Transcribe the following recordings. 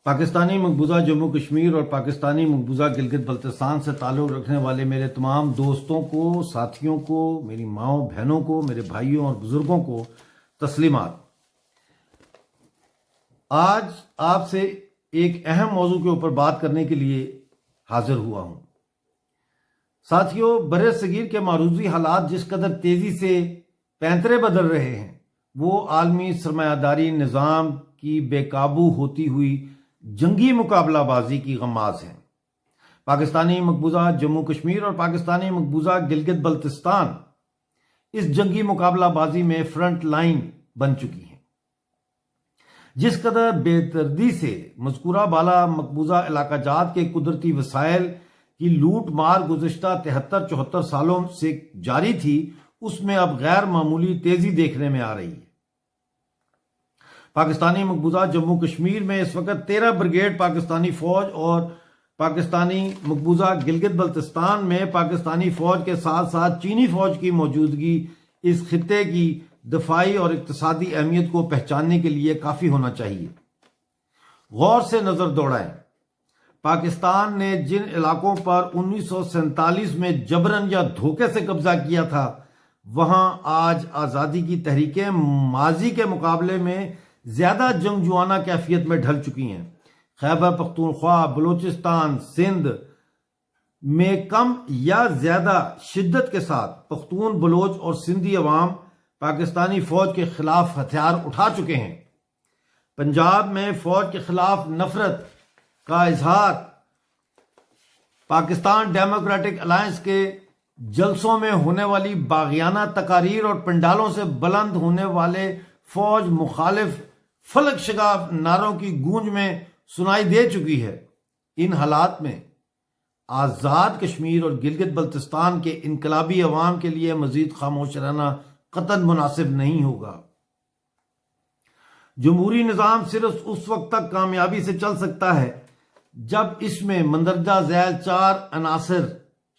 पाकिस्तानी मकबूजा जम्मू कश्मीर और पाकिस्तानी मकबूजा गिलगित बल्तिस्तान से ताल्लुक़ रखने वाले मेरे तमाम दोस्तों को, साथियों को, मेरी माँओं बहनों को, मेरे भाइयों और बुजुर्गों को तस्लीमात। आज आपसे एक अहम मौजू के ऊपर बात करने के लिए हाजिर हुआ हूँ। साथियों, बरे सगीर के मारूजी हालात जिस कदर तेज़ी से पैंतरे बदल रहे हैं, वो आलमी सरमायादारी निज़ाम की बेकाबू होती हुई जंगी मुकाबलाबाजी की गमाज है। पाकिस्तानी मकबूजा जम्मू कश्मीर और पाकिस्तानी मकबूजा गिलगित बल्तिस्तान इस जंगी मुकाबलाबाजी में फ्रंट लाइन बन चुकी हैं। जिस कदर बेदर्दी से मज़कूरा बाला मकबूजा इलाका जात के कुदरती वसाइल की लूट मार गुज़िश्ता 73-74 सालों से जारी थी, उसमें अब गैर मामूली तेजी देखने में आ रही है। पाकिस्तानी मकबूजा जम्मू कश्मीर में इस वक्त 13 ब्रिगेड पाकिस्तानी फौज और पाकिस्तानी मकबूजा गिलगित बल्तिस्तान में पाकिस्तानी फौज के साथ साथ चीनी फौज की मौजूदगी इस खित्ते की दफाई और इक्तसादी अहमियत को पहचानने के लिए काफी होना चाहिए। गौर से नजर दौड़ाएं, पाकिस्तान ने जिन इलाकों पर 1947 में जबरन या धोखे से कब्जा किया था, वहां आज आजादी की तहरीकें माजी के मुकाबले में ज्यादा जंगजुआना कैफियत में ढल चुकी हैं। खैबर पख्तूनख्वा, बलूचिस्तान, सिंध में कम या ज्यादा शिद्दत के साथ पख्तून, बलोच और सिंधी अवाम पाकिस्तानी फौज के खिलाफ हथियार उठा चुके हैं। पंजाब में फौज के खिलाफ नफरत का इजहार पाकिस्तान डेमोक्रेटिक अलायंस के जलसों में होने वाली बागियाना तकारीर और पंडालों से बुलंद होने वाले फौज मुखालिफ फलक शगाफ नारों की गूंज में सुनाई दे चुकी है। इन हालात में आजाद कश्मीर और गिलगित बल्तिस्तान के इनकलाबी अवाम के लिए मजीद खामोश रहना कतन मुनासिब नहीं होगा। जमहूरी निज़ाम सिर्फ उस वक्त तक कामयाबी से चल सकता है जब इसमें मंदरजा झैल 4 अनासर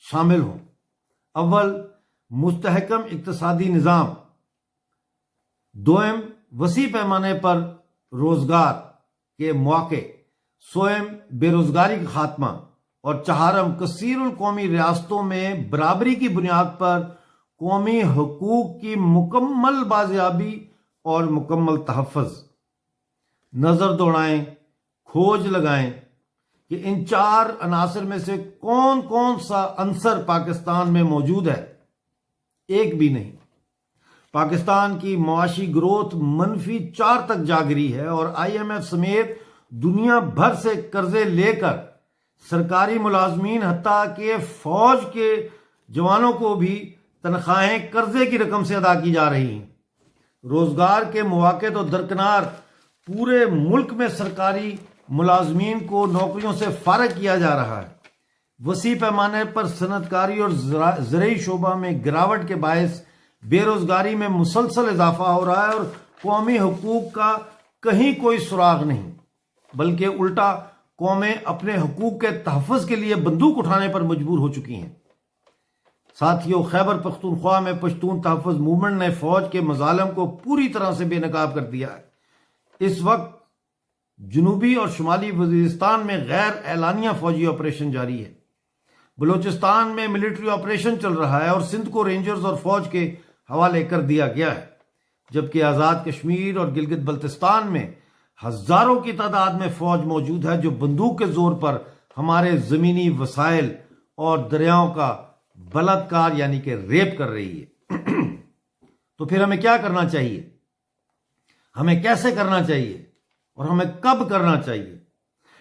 शामिल हों। अव्वल, मुस्तहकम इक्तसादी निज़ाम। दोम, वसी पैमाने पर रोजगार के मौके। सोएम, बेरोजगारी का खात्मा। और चहारम, कसीरुल कौमी रियासतों में बराबरी की बुनियाद पर कौमी हकूक की मुकम्मल बाजियाबी और मुकम्मल तहफ़्फ़ुज़। नजर दौड़ाएं, खोज लगाएं कि इन 4 अनासर में से कौन कौन सा अंसर पाकिस्तान में मौजूद है। एक भी नहीं। पाकिस्तान की मुआशी ग्रोथ -4 तक जा गिरी है और IMF समेत दुनिया भर से कर्जे लेकर सरकारी मुलाजमीन हत्ता के फौज के जवानों को भी तनख्वाहें कर्जे की रकम से अदा की जा रही हैं। रोजगार के मौके तो दरकिनार, पूरे मुल्क में सरकारी मुलाजमीन को नौकरियों से फारिग किया जा रहा है। वसी पैमाने पर सनतकारी और ज़राई शोबा में गिरावट के बायस बेरोजगारी में मुसलसल इजाफा हो रहा है और कौमी हकूक का कहीं कोई सुराग नहीं, बल्कि उल्टा कौमें अपने हकूक के तहफ़्फ़ुज़ के लिए बंदूक उठाने पर मजबूर हो चुकी हैं। साथियों, खैबर पख्तूनख्वा में पश्तून तहफ़्फ़ुज़ मूवमेंट ने फौज के मजालम को पूरी तरह से बेनकाब कर दिया है। इस वक्त जनूबी और शुमाली वजीरिस्तान में गैर एलानिया फौजी ऑपरेशन जारी है। बलूचिस्तान में मिलिट्री ऑपरेशन चल रहा है और सिंध को रेंजर्स और फौज के हवाले कर दिया गया है, जबकि आजाद कश्मीर और गिलगित बल्तिस्तान में हजारों की तादाद में फौज मौजूद है जो बंदूक के जोर पर हमारे जमीनी वसाइल और दरियाओं का बलात्कार यानी कि रेप कर रही है। तो फिर हमें क्या करना चाहिए, हमें कैसे करना चाहिए और हमें कब करना चाहिए?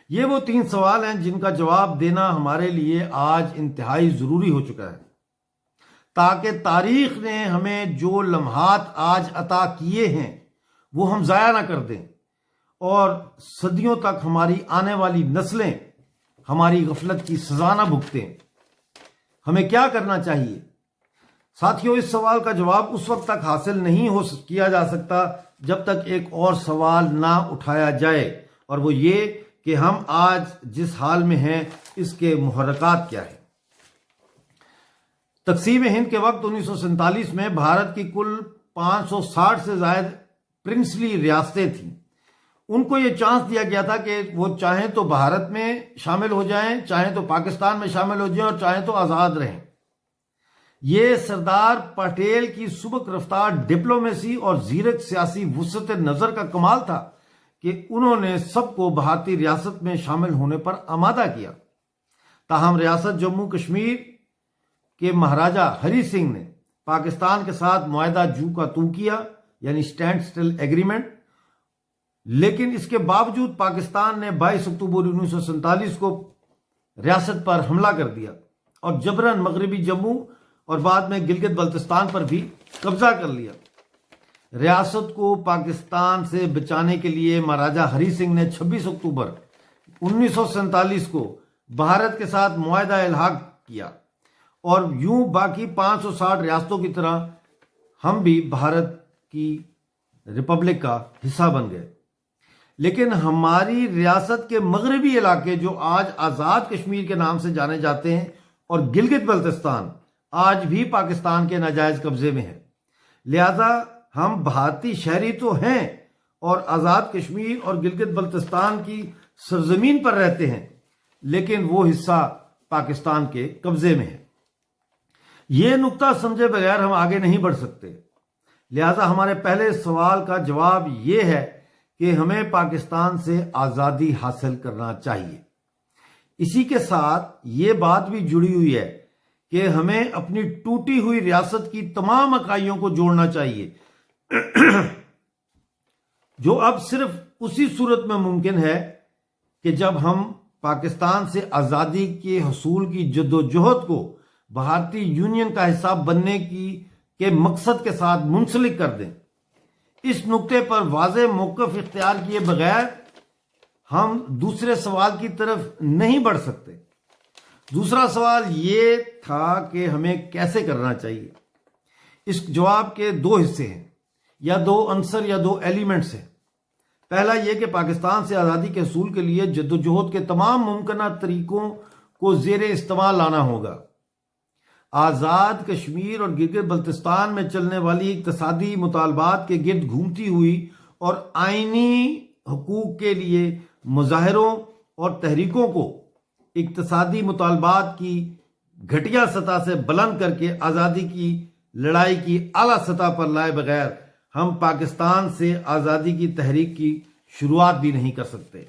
ये वो 3 सवाल हैं जिनका जवाब देना हमारे लिए आज इंतहाई जरूरी हो चुका है, ताकि तारीख ने हमें जो लम्हात आज अता किए हैं वो हम जाया ना कर दें और सदियों तक हमारी आने वाली नस्लें हमारी गफलत की सजा ना भुगतें। हमें क्या करना चाहिए? साथियों, इस सवाल का जवाब उस वक्त तक हासिल नहीं हो किया जा सकता जब तक एक और सवाल ना उठाया जाए, और वो ये कि हम आज जिस हाल में हैं इसके मुहर्रकात क्या है। तकसीम हिंद के वक्त 1947 में भारत की कुल 560 से ज्यादा प्रिंसली रियासतें थीं। उनको ये चांस दिया गया था कि वो चाहें तो भारत में शामिल हो जाएं, चाहें तो पाकिस्तान में शामिल हो जाएं और चाहें तो आज़ाद रहें। ये सरदार पटेल की सुबक रफ्तार डिप्लोमेसी और जीरक सियासी वुसअत नज़र का कमाल था कि उन्होंने सबको भारतीय रियासत में शामिल होने पर आमादा किया। ताहम रियासत जम्मू कश्मीर के महाराजा हरी सिंह ने पाकिस्तान के साथ मुआहदा जू का तू किया, यानी स्टैंड स्टिल एग्रीमेंट, लेकिन इसके बावजूद पाकिस्तान ने 22 अक्टूबर 1947 को रियासत पर हमला कर दिया और जबरन मगरबी जम्मू और बाद में गिलगित बल्तिस्तान पर भी कब्जा कर लिया। रियासत को पाकिस्तान से बचाने के लिए महाराजा हरी सिंह ने 26 अक्टूबर 1947 को भारत के साथ मुआहदा इल्हाक किया और यूं बाकी 560 रियासतों की तरह हम भी भारत की रिपब्लिक का हिस्सा बन गए। लेकिन हमारी रियासत के मगरबी इलाके जो आज आज़ाद कश्मीर के नाम से जाने जाते हैं और गिलगित बल्तिस्तान आज भी पाकिस्तान के नाजायज कब्जे में है। लिहाजा हम भारतीय शहरी तो हैं और आज़ाद कश्मीर और गिलगित बल्तिस्तान की सरजमीन पर रहते हैं, लेकिन वो हिस्सा पाकिस्तान के कब्जे में है। ये नुक्ता समझे बगैर हम आगे नहीं बढ़ सकते। लिहाजा हमारे पहले सवाल का जवाब ये है कि हमें पाकिस्तान से आज़ादी हासिल करना चाहिए। इसी के साथ ये बात भी जुड़ी हुई है कि हमें अपनी टूटी हुई रियासत की तमाम इकाइयों को जोड़ना चाहिए जो अब सिर्फ उसी सूरत में मुमकिन है कि जब हम पाकिस्तान से आज़ादी के हसूल की जद्दोजहद को भारतीय यूनियन का हिस्सा बनने के मकसद के साथ मुंसलिक कर दें। इस नुक्ते पर वाज़ेह मौक़िफ़ इख्तियार किए बगैर हम दूसरे सवाल की तरफ नहीं बढ़ सकते। दूसरा सवाल ये था कि हमें कैसे करना चाहिए। इस जवाब के दो हिस्से हैं, या दो अंसर या दो एलिमेंट्स हैं। पहला यह कि पाकिस्तान से आज़ादी के हसूल के लिए जद्दोजहद के तमाम मुमकिन तरीकों को ज़ेरे इस्तेमाल लाना होगा। आज़ाद कश्मीर और गिलगित बल्तिस्तान में चलने वाली इक़्तिसादी मुतालबात के गिर्द घूमती हुई और आईनी हकूक़ के लिए मुजाहरों और तहरीकों को इक़्तिसादी मुतालबात की घटिया सतह से बुलंद करके आज़ादी की लड़ाई की आला सतह पर लाए बगैर हम पाकिस्तान से आज़ादी की तहरीक की शुरुआत भी नहीं कर सकते।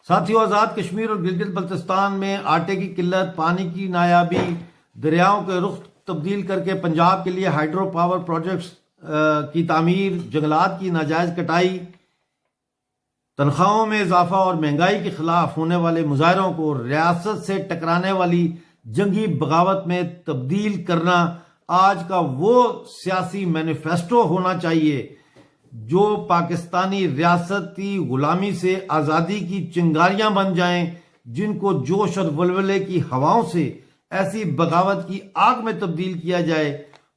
साथियों, आज़ाद कश्मीर और गिलगित बल्तिस्तान में आटे की किल्लत, पानी की नायाबी, दरियाओं के रुख तब्दील करके पंजाब के लिए हाइड्रो पावर प्रोजेक्ट्स की तामीर, जंगलात की नाजायज कटाई, तनख्वाहों में इजाफा और महंगाई के खिलाफ होने वाले मुजाहरों को रियासत से टकराने वाली जंगी बगावत में तब्दील करना आज का वो सियासी मैनिफेस्टो होना चाहिए जो पाकिस्तानी रियासती गुलामी से आज़ादी की चिंगारियां बन जाएं, जिनको जोश और वलवले की हवाओं से ऐसी बगावत की आग में तब्दील किया जाए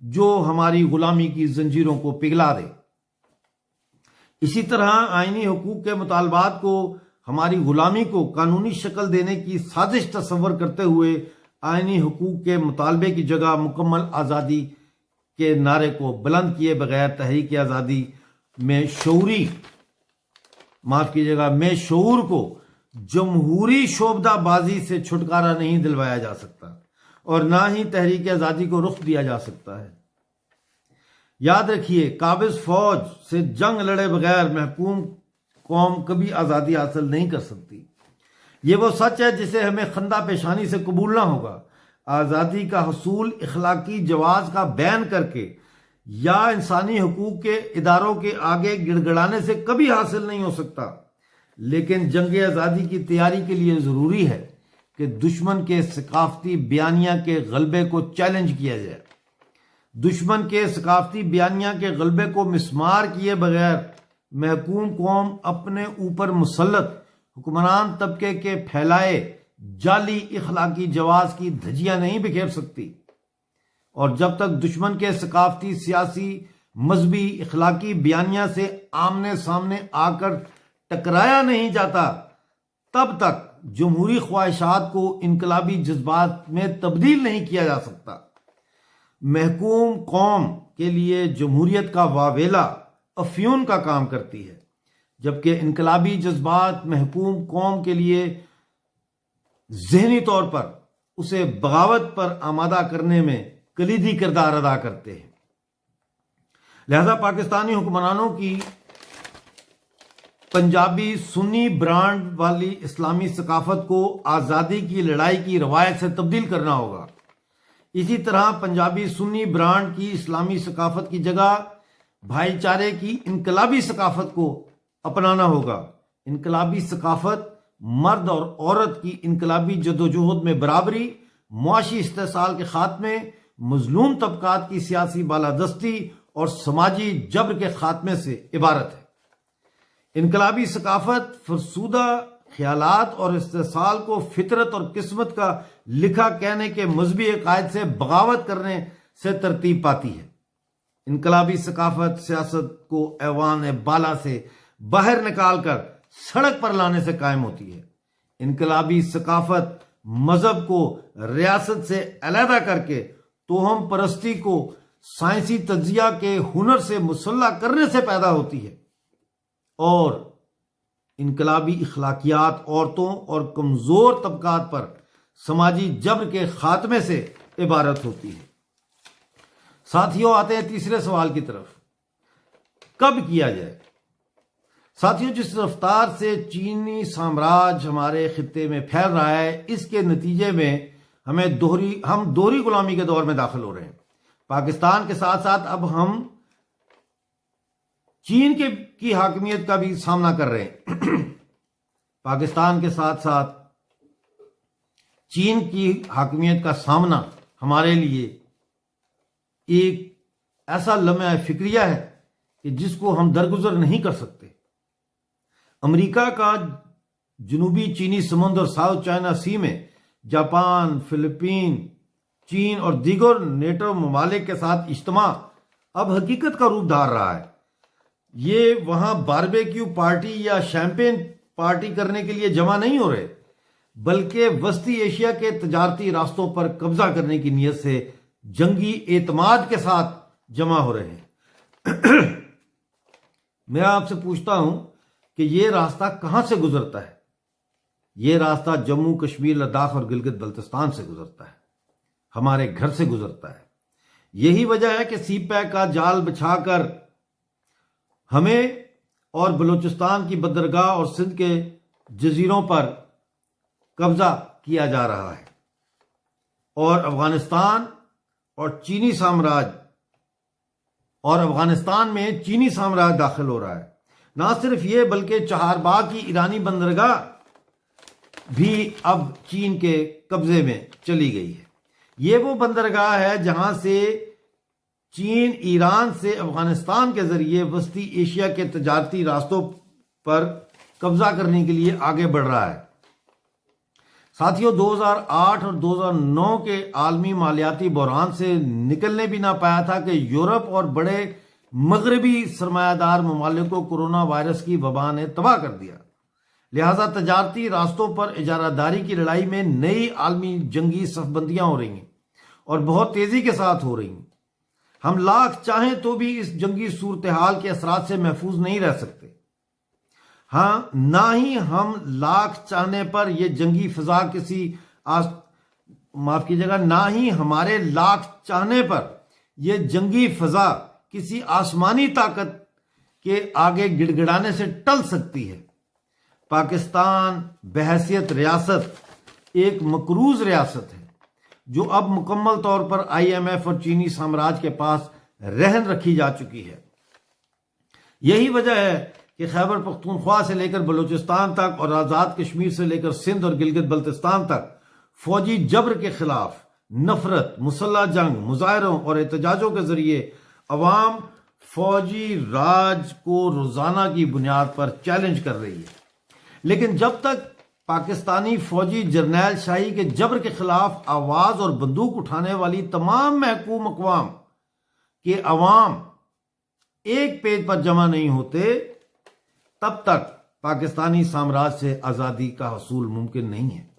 जो हमारी गुलामी की जंजीरों को पिघला दे। इसी तरह आईनी हकूक के मुतालबात को, हमारी गुलामी को कानूनी शक्ल देने की साजिश तस्वर करते हुए आईनी हकूक के मुतालबे की जगह मुकम्मल आज़ादी के नारे को बुलंद किए बगैर तहरीक आज़ादी में शऊर को जमहूरी शोबदाबाजी से छुटकारा नहीं दिलवाया जा सकता और ना ही तहरीक आज़ादी को रुख दिया जा सकता है। याद रखिए, काबिज फौज से जंग लड़े बगैर महकूम कौम कभी आज़ादी हासिल नहीं कर सकती। ये वो सच है जिसे हमें खंदा पेशानी से कबूलना होगा। आज़ादी का हसूल इखलाकी जवाज का बैन करके या इंसानी हकूक के इदारों के आगे गिड़गड़ाने से कभी हासिल नहीं हो सकता, लेकिन जंग आज़ादी की तैयारी के लिए ज़रूरी है कि दुश्मन के सकाफती बयानिया के गलबे को चैलेंज किया जाए। दुश्मन के सकाफती बयानिया के गलबे को मिसमार किए बगैर महकूम कौम अपने ऊपर मुसल्लत हुक्मरान तबके के फैलाए जाली इखलाकी जवाज की धज्जियां नहीं बिखेर सकती। और जब तक दुश्मन के सकाफती, सियासी, मजहबी, इखलाकी बयानिया से आमने सामने आकर टकराया नहीं जाता, तब तक जमहूरी ख्वाहिशात को इनकलाबी जज्बात में तब्दील नहीं किया जा सकता। महकूम कौम के लिए जमहूरियत का वावेला अफ्यून का काम करती है। जबकि इनकलाबी जज्बात महकूम कौम के लिए जहनी तौर पर उसे बगावत पर आमादा करने में कलीदी किरदार अदा करते हैं। लिहाजा पाकिस्तानी हुक्मरानों की पंजाबी सुन्नी ब्रांड वाली इस्लामी सकाफत को आज़ादी की लड़ाई की रवायत से तब्दील करना होगा। इसी तरह पंजाबी सुन्नी ब्रांड की इस्लामी सकाफत की जगह भाईचारे की इनकलाबी सकाफत को अपनाना होगा। इनकलाबी सकाफत मर्द और औरत की इनकलाबी जदोजहद में बराबरी, मुआशी इस्तेसाल के खात्मे, मजलूम तबकात की सियासी बालादस्ती और समाजी जबर के खात्मे से इबारत है। इनकलाबी सकाफत फरसूदा ख्यालात और इस्तेसाल को फितरत और किस्मत का लिखा कहने के मजहबी अकायद से बगावत करने से तरतीब पाती है। इनकलाबी सकाफत सियासत को ऐवान बाला से बाहर निकालकर सड़क पर लाने से कायम होती है। इनकलाबी सकाफत मजहब को रियासत से अलहदा करके तोहम परस्ती को साइंसी तज्जिया के हुनर से मुसल्ला करने से पैदा होती है और इनकलाबी इखलाकियात औरतों और कमजोर तबकात पर समाजी जबर के खात्मे से इबारत होती है। साथियों, आते हैं तीसरे सवाल की तरफ, कब किया जाए। साथियों, जिस रफ्तार से चीनी साम्राज्य हमारे खित्ते में फैल रहा है, इसके नतीजे में हम दोहरी गुलामी के दौर में दाखिल हो रहे हैं। पाकिस्तान के साथ साथ अब हम चीन की हाकमियत का भी सामना कर रहे हैं। पाकिस्तान के साथ साथ चीन की हाकमियत का सामना हमारे लिए एक ऐसा लम्हा फिक्रिया है कि जिसको हम दरगुजर नहीं कर सकते। अमेरिका का जनूबी चीनी समुद्र और साउथ चाइना सी में जापान, फिलीपीन, चीन और दीगर नेटो ममालिक के साथ इज्तिमा अब हकीकत का रूप धार रहा है। ये वहां बारबेक्यू पार्टी या शैंपेन पार्टी करने के लिए जमा नहीं हो रहे, बल्कि वस्ती एशिया के तजारती रास्तों पर कब्जा करने की नीयत से जंगी एतमाद के साथ जमा हो रहे हैं। मैं आपसे पूछता हूं कि यह रास्ता कहां से गुजरता है। यह रास्ता जम्मू कश्मीर, लद्दाख और गिलगित बल्तिस्तान से गुजरता है, हमारे घर से गुजरता है। यही वजह है कि सीपैक का जाल बिछाकर हमें और बलूचिस्तान की बंदरगाह और सिंध के जजीरों पर कब्जा किया जा रहा है और अफगानिस्तान में चीनी साम्राज्य दाखिल हो रहा है। ना सिर्फ ये बल्कि चहारबाग की ईरानी बंदरगाह भी अब चीन के कब्जे में चली गई है। ये वो बंदरगाह है जहां से चीन ईरान से अफगानिस्तान के जरिए वस्ती एशिया के तजारती रास्तों पर कब्जा करने के लिए आगे बढ़ रहा है। साथियों, 2008 और 2009 के आलमी मालियाती बहरान से निकलने भी ना पाया था कि यूरोप और बड़े मगरबी सरमायादार ममालिक को कोरोना वायरस की वबा ने तबाह कर दिया। लिहाजा तजारती रास्तों पर इजारादारी की लड़ाई में नई आलमी जंगी सफबंदियां हो रही हैं और बहुत तेजी के साथ हो रही हैं। हम लाख चाहें तो भी इस जंगी सूरत हाल के असरात से महफूज नहीं रह सकते। हाँ, ना ही हम लाख चाहने पर यह जंगी फिजा ना ही हमारे लाख चाहने पर यह जंगी फिजा किसी आसमानी ताकत के आगे गिड़गिड़ाने से टल सकती है। पाकिस्तान बहैसियत रियासत एक मकरूज रियासत है जो अब मुकम्मल तौर पर IMF और चीनी साम्राज्य के पास रहन रखी जा चुकी है। यही वजह है कि खैबर पख्तूनख्वा से लेकर बलूचिस्तान तक और आज़ाद कश्मीर से लेकर सिंध और गिलगित बल्तिस्तान तक फौजी जबर के खिलाफ नफरत, मुसल्ला जंग, मुजाहरों और एहतजाजों के जरिए अवाम फौजी राज को रोजाना की बुनियाद पर चैलेंज कर रही है। लेकिन जब तक पाकिस्तानी फौजी जर्नैल शाही के जबर के खिलाफ आवाज और बंदूक उठाने वाली तमाम महकूम अक़वाम के अवाम एक पेज पर जमा नहीं होते, तब तक पाकिस्तानी साम्राज्य से आजादी का हसूल मुमकिन नहीं है।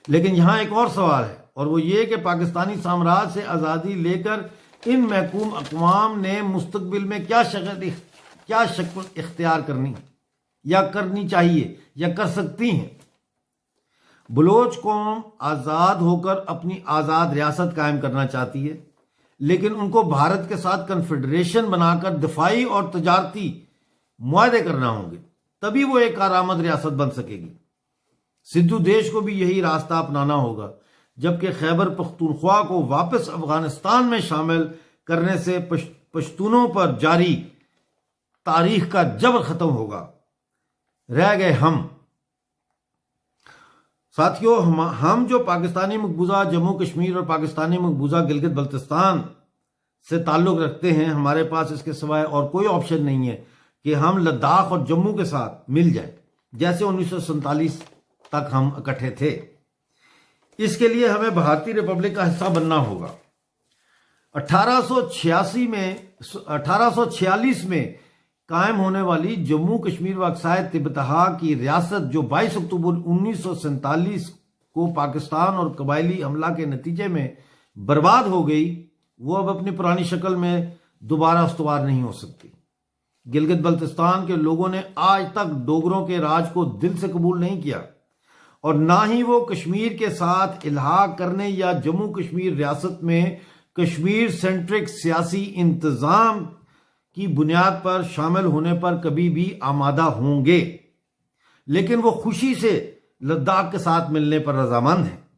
लेकिन यहां एक और सवाल है और वो ये कि पाकिस्तानी साम्राज्य से आजादी लेकर इन महकूम अक़वाम ने मुस्तकबिल में क्या क्या शक्ल इख्तियार करनी या करनी चाहिए या कर सकती हैं। बलोच कौम आज़ाद होकर अपनी आज़ाद रियासत कायम करना चाहती है, लेकिन उनको भारत के साथ कन्फेडरेशन बनाकर दिफाई और तजारती मुआहदे करना होंगे, तभी वो एक कारआमद रियासत बन सकेगी। सिंधु देश को भी यही रास्ता अपनाना होगा, जबकि खैबर पख्तूनख्वा को वापस अफगानिस्तान में शामिल करने से पश्तूनों पर जारी तारीख का जबर खत्म होगा। रह गए हम। साथियों, हम जो पाकिस्तानी मकबूजा जम्मू कश्मीर और पाकिस्तानी मकबूजा गिलगित बल्तिस्तान से ताल्लुक़ रखते हैं, हमारे पास इसके सिवाय और कोई ऑप्शन नहीं है कि हम लद्दाख और जम्मू के साथ मिल जाएं, जैसे 1947 तक हम इकट्ठे थे। इसके लिए हमें भारतीय रिपब्लिक का हिस्सा बनना होगा। 1846 में कायम होने वाली जम्मू कश्मीर व अक्साय तिब्बतहा की रियासत, जो 22 अक्टूबर 1947 को पाकिस्तान और कबायली हमला के नतीजे में बर्बाद हो गई, वो अब अपनी पुरानी शक्ल में दोबारा उस्तवार नहीं हो सकती। गिलगित बल्तिस्तान के लोगों ने आज तक डोगरों के राज को दिल से कबूल नहीं किया और ना ही वो कश्मीर के साथ इल्हाक करने या जम्मू कश्मीर रियासत में कश्मीर सेंट्रिक सियासी इंतजाम की बुनियाद पर शामिल होने पर कभी भी आमादा होंगे, लेकिन वो खुशी से लद्दाख के साथ मिलने पर रजामंद हैं।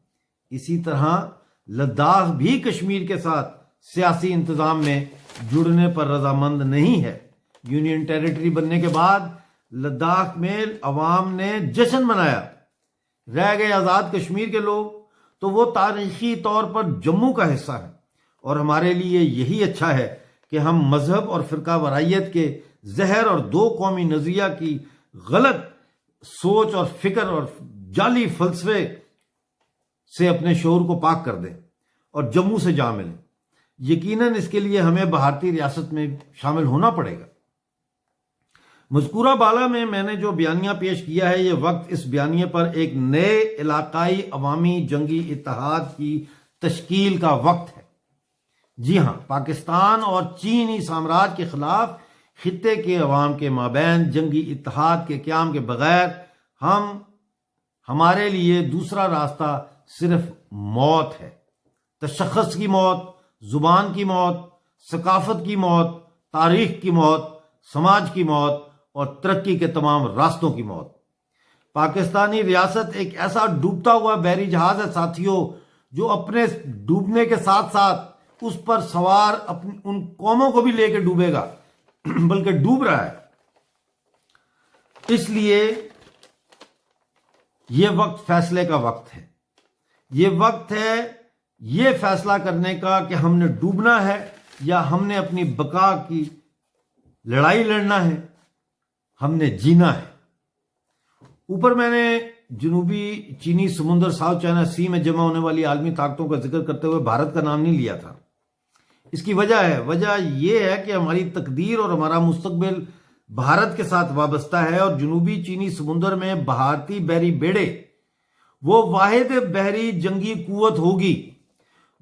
इसी तरह लद्दाख भी कश्मीर के साथ सियासी इंतजाम में जुड़ने पर रजामंद नहीं है। यूनियन टेरिटरी बनने के बाद लद्दाख में अवाम ने जश्न मनाया। रह गए आज़ाद कश्मीर के लोग, तो वो तारीखी तौर पर जम्मू का हिस्सा है और हमारे लिए यही अच्छा है कि हम मजहब और फिरका वरायत के जहर और दो कौमी नजरिया की गलत सोच और फिक्र और जाली फलसफे से अपने शोर को पाक कर दें और जम्मू से जा मिलें। यकीनन इसके लिए हमें भारतीय रियासत में शामिल होना पड़ेगा। मज़कूरा बाला में मैंने जो बयानिया पेश किया है, ये वक्त इस बयानिए पर एक नए इलाकाई अवामी जंगी इत्तेहाद की तश्कील का वक्त है। जी हाँ, पाकिस्तान और चीनी साम्राज्य के खिलाफ खित्ते के अवाम के माबैन जंगी इत्तेहाद के क़याम के बगैर हमारे लिए दूसरा रास्ता सिर्फ मौत है। तशख़्ख़ुस की मौत, जुबान की मौत, सकाफत की मौत, तारीख की मौत, समाज की मौत और तरक्की के तमाम रास्तों की मौत। पाकिस्तानी रियासत एक ऐसा डूबता हुआ बहरी जहाज है साथियों, जो अपने डूबने के साथ साथ उस पर सवार अपनी उन कौमों को भी लेकर डूबेगा, बल्कि डूब रहा है। इसलिए यह वक्त फैसले का वक्त है। यह वक्त है यह फैसला करने का कि हमने डूबना है या हमने अपनी बका की लड़ाई लड़ना है, हमने जीना है। ऊपर मैंने जनूबी चीनी समुद्र, साउथ चाइना सी में जमा होने वाली आलमी ताकतों का जिक्र करते हुए भारत का नाम नहीं लिया था। इसकी वजह यह है कि हमारी तकदीर और हमारा मुस्तकबिल भारत के साथ वाबस्ता है और जनूबी चीनी समुद्र में भारतीय बहरी बेड़े वो वाहिद बहरी जंगी कुव्वत होगी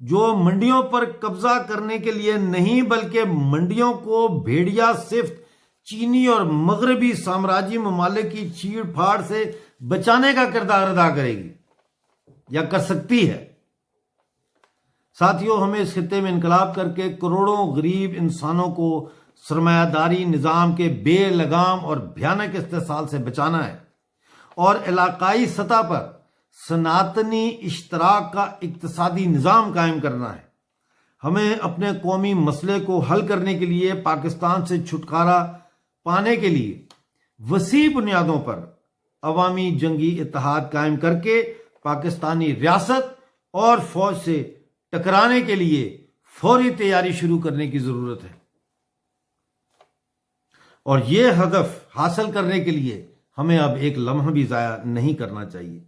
जो मंडियों पर कब्जा करने के लिए नहीं, बल्कि मंडियों को भेड़िया सिफ्त चीनी और मगरबी साम्राज्य ममालिक की चीड़ फाड़ से बचाने का किरदार अदा करेगी या कर सकती है। साथियों, हमें इस खित्ते में इनकलाब करके करोड़ों गरीब इंसानों को सरमायादारी निज़ाम के बेलगाम और भयानक इस्तेसाल से बचाना है और इलाकाई सतह पर सनातनी इश्तराक का इक्तिसादी निज़ाम कायम करना है। हमें अपने कौमी मसले को हल करने के लिए पाकिस्तान से छुटकारा पाने के लिए वसी बुनियादों पर अवामी जंगी इत्तेहाद कायम करके पाकिस्तानी रियासत और फौज से टकराने के लिए फौरी तैयारी शुरू करने की जरूरत है और यह हदफ हासिल करने के लिए हमें अब एक लम्हा भी जाया नहीं करना चाहिए।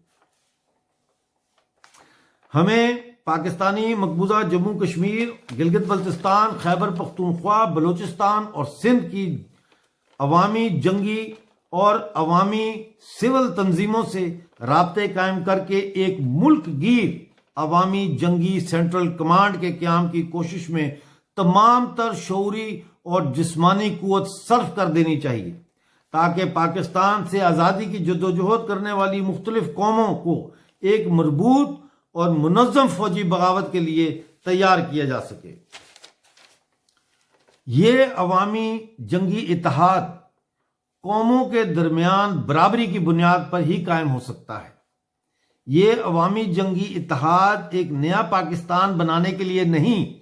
हमें पाकिस्तानी मकबूजा जम्मू कश्मीर, गिलगित बल्तिस्तान, खैबर पख्तूनख्वा, बलूचिस्तान और सिंध की अवामी जंगी और अवामी सिविल तंजीमों से राब्ते कायम करके एक मुल्क गिर अवामी जंगी सेंट्रल कमांड के क़याम की कोशिश में तमाम तर शऊरी और जिस्मानी कुव्वत सर्फ कर देनी चाहिए ताकि पाकिस्तान से आज़ादी की जद्दोजहद करने वाली मुख्तलिफ कौमों को एक मजबूत और मुनज़्ज़म फौजी बगावत के लिए तैयार किया जा सके। ये अवामी जंगी इत्तेहाद कौमों के दरमियान बराबरी की बुनियाद पर ही कायम हो सकता है। ये अवामी जंगी इत्तेहाद एक नया पाकिस्तान बनाने के लिए नहीं,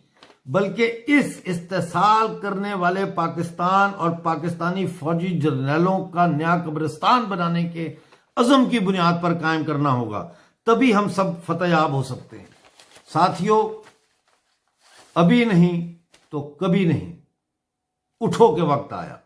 बल्कि इस इस्तेसाल करने वाले पाकिस्तान और पाकिस्तानी फौजी जर्नलों का नया कब्रिस्तान बनाने के अज़म की बुनियाद पर कायम करना होगा। तभी हम सब फतेहयाब हो सकते हैं। साथियों, अभी नहीं तो कभी नहीं, उठो के वक्त आया।